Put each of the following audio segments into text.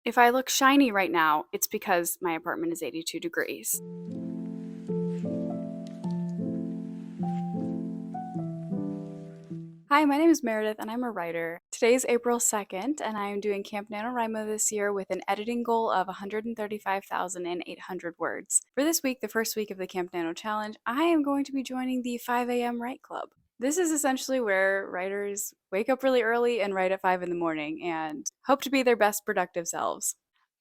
If I look shiny right now, it's because my apartment is 82 degrees. Hi, my name is Meredith and I'm a writer. Today is April 2nd and I am doing Camp NaNoWriMo this year with an editing goal of 135,800 words. For this week, the first week of the Camp Nano Challenge, I am going to be joining the 5 a.m. Write Club. This is essentially where writers wake up really early and write at 5 in the morning and hope to be their best productive selves.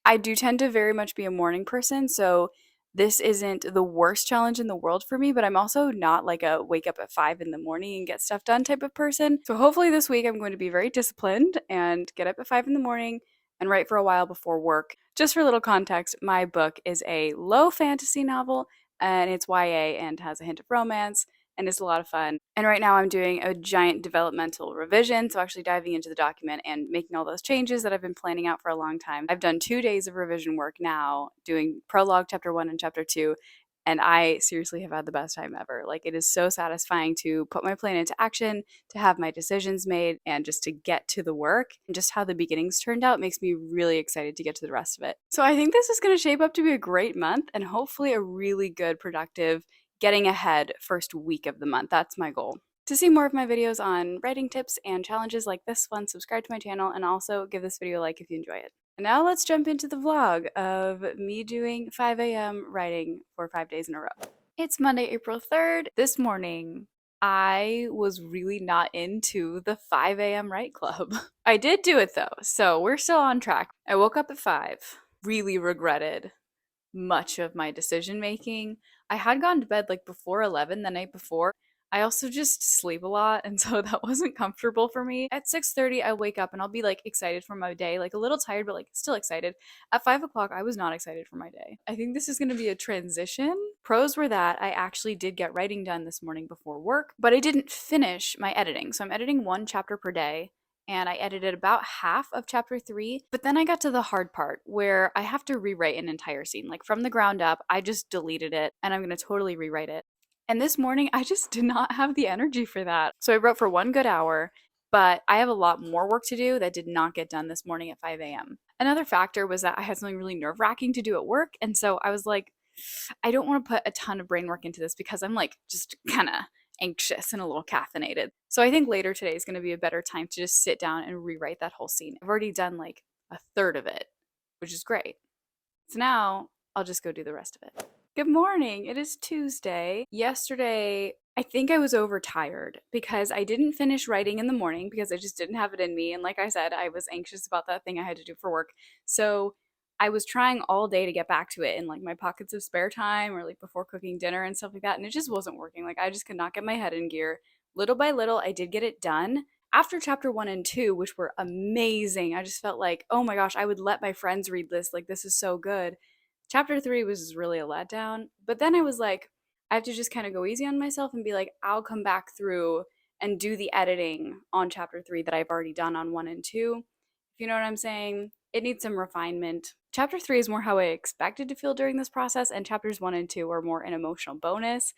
I do tend to very much be a morning person, so this isn't the worst challenge in the world for me, but I'm also not like a wake up at 5 in the morning and get stuff done type of person. So hopefully this week I'm going to be very disciplined and get up at 5 in the morning and write for a while before work. Just for a little context, my book is a low fantasy novel and it's YA and has a hint of romance and it's a lot of fun. And right now I'm doing a giant developmental revision, so actually diving into the document and making all those changes that I've been planning out for a long time. I've done 2 days of revision work now, doing prologue, chapter 1 and chapter 2, and I seriously have had the best time ever. Like, it is so satisfying to put my plan into action, to have my decisions made, and just to get to the work. And just how the beginnings turned out makes me really excited to get to the rest of it. So I think this is going to shape up to be a great month and hopefully a really good, productive, getting ahead first week of the month. That's my goal. To see more of my videos on writing tips and challenges like this one, subscribe to my channel and also give this video a like if you enjoy it. And now let's jump into the vlog of me doing 5 a.m. writing for 5 days in a row. It's Monday, April 3rd. This morning, I was really not into the 5 a.m. write club. I did do it though, so we're still on track. I woke up at 5, really regretted much of my decision making. I had gone to bed like before 11 the night before. I also just sleep a lot, and so that wasn't comfortable for me. At 6:30, I wake up and I'll be like excited for my day, like a little tired, but like still excited. At 5 o'clock, I was not excited for my day. I think this is going to be a transition. Pros were that I actually did get writing done this morning before work, but I didn't finish my editing. So I'm editing one chapter per day and I edited about half of chapter 3. But then I got to the hard part where I have to rewrite an entire scene. Like from the ground up, I just deleted it and I'm going to totally rewrite it. And this morning, I just did not have the energy for that. So I wrote for 1 good hour, but I have a lot more work to do that did not get done this morning at 5 a.m. Another factor was that I had something really nerve wracking to do at work. And so I was like, I don't want to put a ton of brain work into this because I'm like just kind of anxious and a little caffeinated. So I think later today is going to be a better time to just sit down and rewrite that whole scene. I've already done like a third of it, which is great. So now I'll just go do the rest of it. Good morning. It is Tuesday. Yesterday, I think I was overtired because I didn't finish writing in the morning because I just didn't have it in me. And like I said, I was anxious about that thing I had to do for work. So I was trying all day to get back to it in like my pockets of spare time or like before cooking dinner and stuff like that. And it just wasn't working. Like I just could not get my head in gear. Little by little, I did get it done. After chapter 1 and 2, which were amazing, I just felt like, oh my gosh, I would let my friends read this. Like, this is so good. Chapter 3 was really a letdown. But then I was like, I have to just kind of go easy on myself and be like, I'll come back through and do the editing on chapter 3 that I've already done on 1 and 2. If you know what I'm saying, it needs some refinement. Chapter 3 is more how I expected to feel during this process, and chapters 1 and 2 are more an emotional bonus.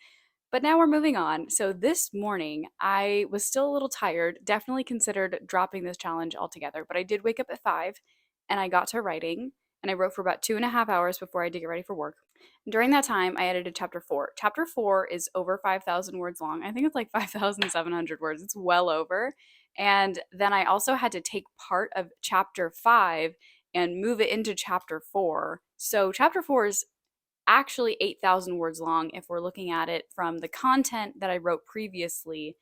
But now we're moving on. So this morning, I was still a little tired, definitely considered dropping this challenge altogether, but I did wake up at 5 and I got to writing and I wrote for about 2.5 hours before I had to get ready for work. And during that time, I edited chapter 4. Chapter 4 is over 5,000 words long. I think it's like 5,700 words. It's well over. And then I also had to take part of chapter 5 and move it into chapter 4. So chapter 4 is actually 8,000 words long if we're looking at it from the content that I wrote previously.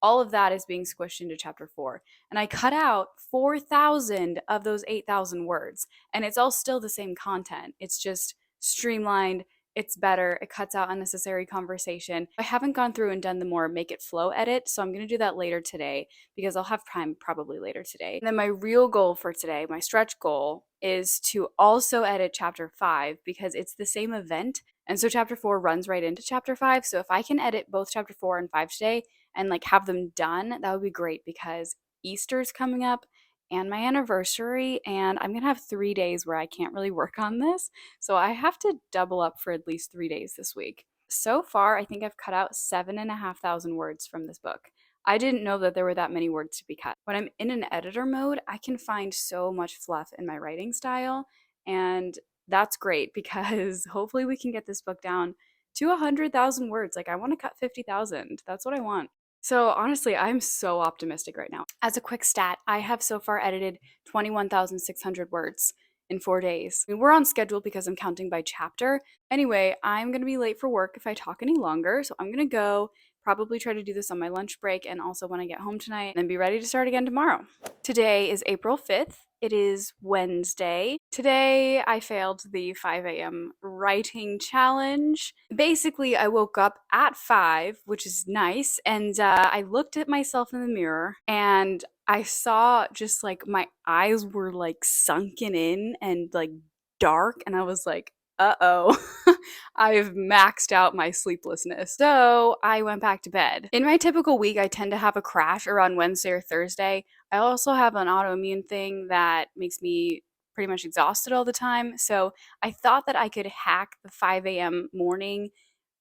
All of that is being squished into chapter 4. And I cut out 4,000 of those 8,000 words. And it's all still the same content. It's just streamlined. It's better. It cuts out unnecessary conversation. I haven't gone through and done the more make it flow edit, so I'm going to do that later today because I'll have time probably later today. And then my real goal for today, my stretch goal, is to also edit chapter 5 because it's the same event. And so chapter 4 runs right into chapter 5. So if I can edit both chapter 4 and 5 today and like have them done, that would be great because Easter's coming up and my anniversary, and I'm gonna have 3 days where I can't really work on this. So I have to double up for at least 3 days this week. So far, I think I've cut out 7,500 words from this book. I didn't know that there were that many words to be cut. When I'm in an editor mode, I can find so much fluff in my writing style, and that's great because hopefully we can get this book down to 100,000 words. Like, I want to cut 50,000. That's what I want. So honestly, I'm so optimistic right now. As a quick stat, I have so far edited 21,600 words in 4 days. I mean, we're on schedule because I'm counting by chapter. Anyway, I'm gonna be late for work if I talk any longer, so I'm gonna go probably try to do this on my lunch break and also when I get home tonight, and then be ready to start again tomorrow. Today is April 5th. It is Wednesday. Today I failed the 5 a.m. writing challenge. Basically, I woke up at 5, which is nice, and I looked at myself in the mirror and I saw just like my eyes were like sunken in and like dark, and I was like, uh-oh, I've maxed out my sleeplessness. So I went back to bed. In my typical week, I tend to have a crash around Wednesday or Thursday. I also have an autoimmune thing that makes me pretty much exhausted all the time. So I thought that I could hack the 5 a.m. morning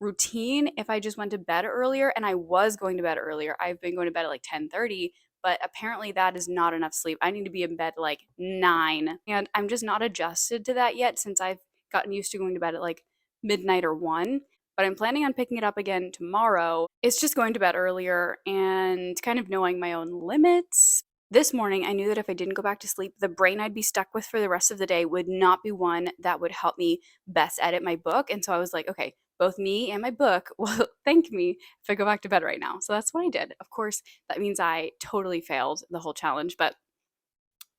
routine if I just went to bed earlier, and I was going to bed earlier. I've been going to bed at like 10:30, but apparently that is not enough sleep. I need to be in bed like 9, and I'm just not adjusted to that yet since I've gotten used to going to bed at like midnight or 1. But I'm planning on picking it up again tomorrow. It's just going to bed earlier and kind of knowing my own limits. This morning, I knew that if I didn't go back to sleep, the brain I'd be stuck with for the rest of the day would not be one that would help me best edit my book. And so I was like, okay, both me and my book will thank me if I go back to bed right now. So that's what I did. Of course, that means I totally failed the whole challenge, but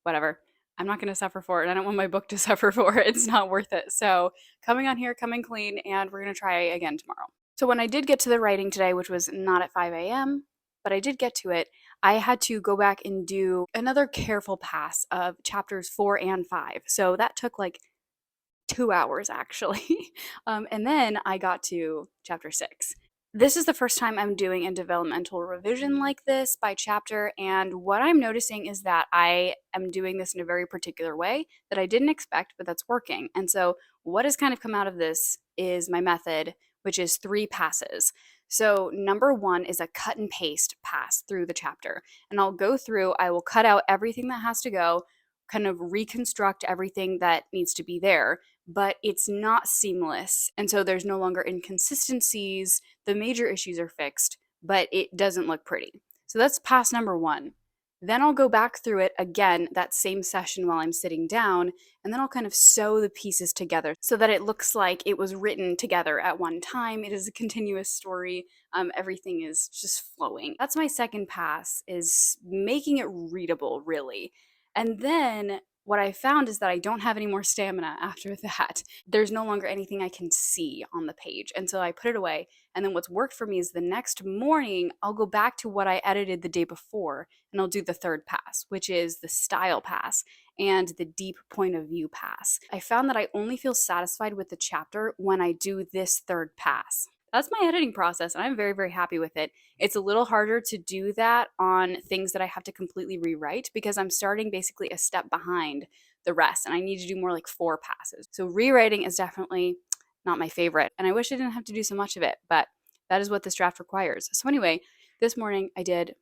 whatever. I'm not going to suffer for it. I don't want my book to suffer for it. It's not worth it. So coming on here, coming clean, and we're going to try again tomorrow. So when I did get to the writing today, which was not at 5 a.m., but I did get to it, I had to go back and do another careful pass of chapters 4 and 5. So that took like 2 hours actually. And then I got to chapter 6. This is the first time I'm doing a developmental revision like this by chapter, and what I'm noticing is that I am doing this in a very particular way that I didn't expect, but that's working. And so what has kind of come out of this is my method, which is 3 passes. So number 1 is a cut and paste pass through the chapter. And I'll go through, I will cut out everything that has to go, kind of reconstruct everything that needs to be there, but it's not seamless. And so there's no longer inconsistencies. The major issues are fixed, but it doesn't look pretty. So that's pass number 1. Then I'll go back through it again, that same session while I'm sitting down, and then I'll kind of sew the pieces together so that it looks like it was written together at one time. It is a continuous story. Everything is just flowing. That's my second pass, is making it readable, really. And then what I found is that I don't have any more stamina after that. There's no longer anything I can see on the page. And so I put it away. And then what's worked for me is the next morning, I'll go back to what I edited the day before and I'll do the third pass, which is the style pass and the deep point of view pass. I found that I only feel satisfied with the chapter when I do this third pass. That's my editing process, and I'm very, very happy with it. It's a little harder to do that on things that I have to completely rewrite because I'm starting basically a step behind the rest, and I need to do more like 4 passes. So rewriting is definitely not my favorite, and I wish I didn't have to do so much of it, but that is what this draft requires. So anyway, this morning I did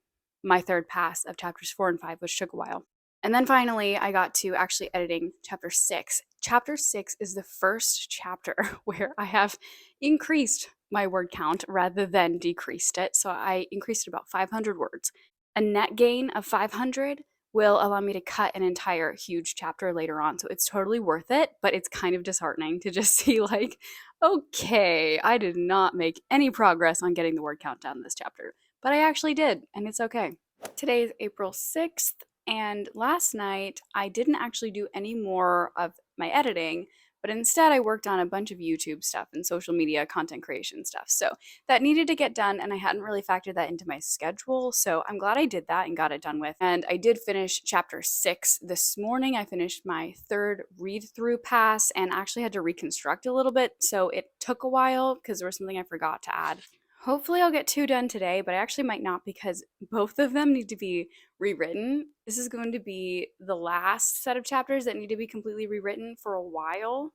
my third pass of chapters 4 and 5, which took a while. And then finally, I got to actually editing chapter 6. Chapter 6 is the first chapter where I have increased my word count rather than decreased it. So I increased it about 500 words. A net gain of 500 will allow me to cut an entire huge chapter later on. So it's totally worth it, but it's kind of disheartening to just see like, okay, I did not make any progress on getting the word count down this chapter, but I actually did, and it's okay. Today is April 6th. And last night, I didn't actually do any more of my editing, but instead I worked on a bunch of YouTube stuff and social media content creation stuff. So that needed to get done, and I hadn't really factored that into my schedule. So I'm glad I did that and got it done with. And I did finish chapter 6 this morning. I finished my third read through pass and actually had to reconstruct a little bit. So it took a while because there was something I forgot to add. Hopefully I'll get 2 done today, but I actually might not because both of them need to be rewritten. This is going to be the last set of chapters that need to be completely rewritten for a while,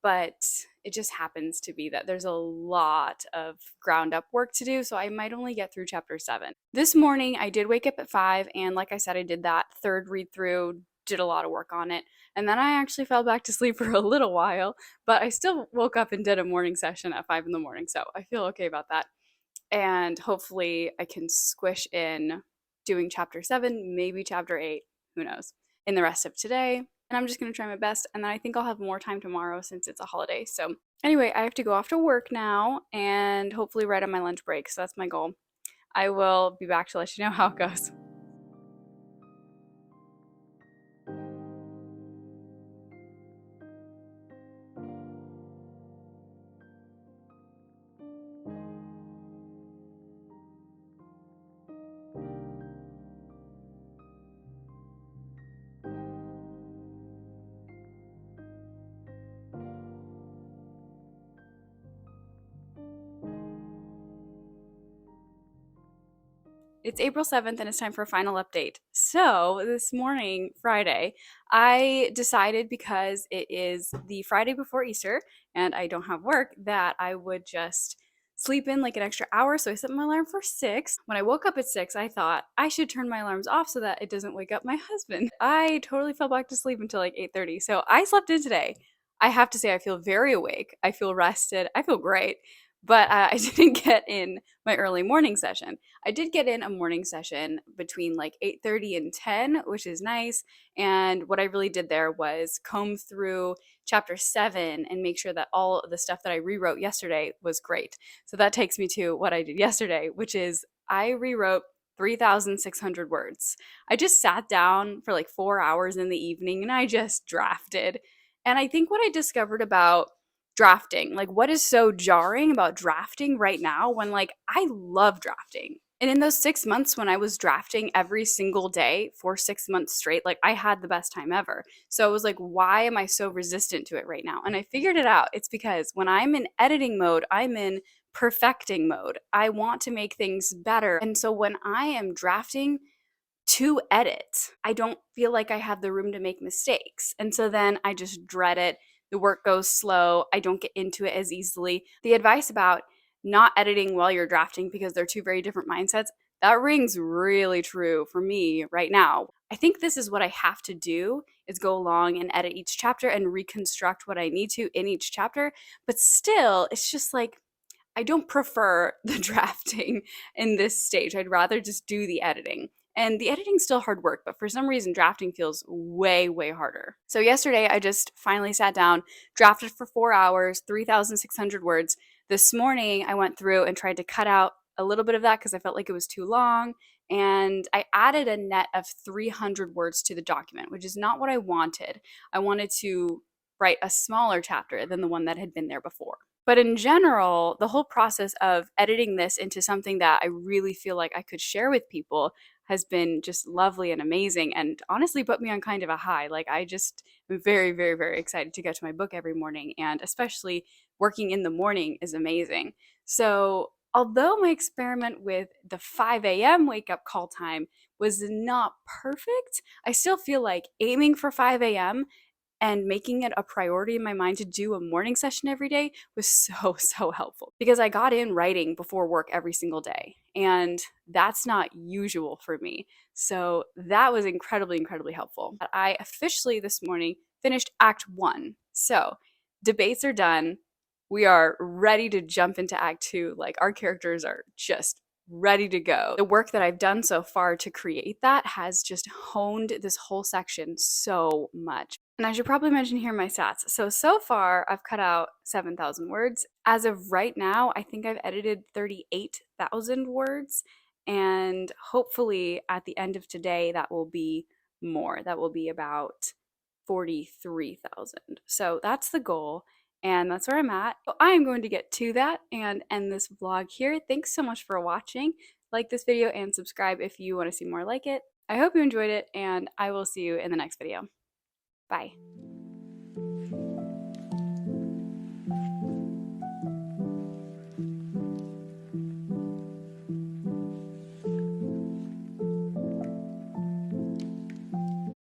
but it just happens to be that there's a lot of ground up work to do, so I might only get through chapter 7. This morning I did wake up at 5, and like I said, I did that third read through, did a lot of work on it, and then I actually fell back to sleep for a little while, but I still woke up and did a morning session at 5 in the morning, so I feel okay about that. And hopefully I can squish in doing chapter 7, maybe chapter 8, who knows, in the rest of today. And I'm just going to try my best, and then I think I'll have more time tomorrow since it's a holiday. So anyway, I have to go off to work now and hopefully right on my lunch break. So that's my goal. I will be back to let you know how it goes. It's April 7th and it's time for a final update. So, this morning, Friday, I decided because it is the Friday before Easter and I don't have work that I would just sleep in like an extra hour. So, I set my alarm for 6. When I woke up at 6, I thought I should turn my alarms off so that it doesn't wake up my husband. I totally fell back to sleep until like 8:30. So, I slept in today. I have to say, I feel very awake. I feel rested. I feel great. But I didn't get in my early morning session. I did get in a morning session between like 8:30 and 10, which is nice. And what I really did there was comb through chapter 7 and make sure that all of the stuff that I rewrote yesterday was great. So that takes me to what I did yesterday, which is I rewrote 3,600 words. I just sat down for like 4 hours in the evening and I just drafted. And I think what I discovered about drafting, like what is so jarring about drafting right now when like I love drafting. And in those 6 months when I was drafting every single day for 6 months straight, like I had the best time ever. So I was like, why am I so resistant to it right now? And I figured it out. It's because when I'm in editing mode, I'm in perfecting mode. I want to make things better. And so when I am drafting, to edit, I don't feel like I have the room to make mistakes. And so then I just dread it. The work goes slow. I don't get into it as easily. The advice about not editing while you're drafting because they're two very different mindsets, that rings really true for me right now. I think this is what I have to do is go along and edit each chapter and reconstruct what I need to in each chapter. But still, it's just like I don't prefer the drafting in this stage. I'd rather just do the editing. And the editing's still hard work, but for some reason, drafting feels way, way harder. So yesterday, I just finally sat down, drafted for 4 hours, 3,600 words. This morning, I went through and tried to cut out a little bit of that because I felt like it was too long. And I added a net of 300 words to the document, which is not what I wanted. I wanted to write a smaller chapter than the one that had been there before. But in general, the whole process of editing this into something that I really feel like I could share with people has been just lovely and amazing and honestly put me on kind of a high. Like I just am very, very, very excited to get to my book every morning, and especially working in the morning is amazing. So although my experiment with the 5 a.m. wake up call time was not perfect, I still feel like aiming for 5 a.m. and making it a priority in my mind to do a morning session every day was so, so helpful because I got in writing before work every single day. And that's not usual for me. So that was incredibly, incredibly helpful. I officially this morning finished Act 1. So debates are done. We are ready to jump into Act 2. Like our characters are just ready to go. The work that I've done so far to create that has just honed this whole section so much. And I should probably mention here my stats. So far, I've cut out 7,000 words. As of right now, I think I've edited 38,000 words. And hopefully, at the end of today, that will be more. That will be about 43,000. So that's the goal. And that's where I'm at. So I am going to get to that and end this vlog here. Thanks so much for watching. Like this video and subscribe if you want to see more like it. I hope you enjoyed it, and I will see you in the next video. Bye.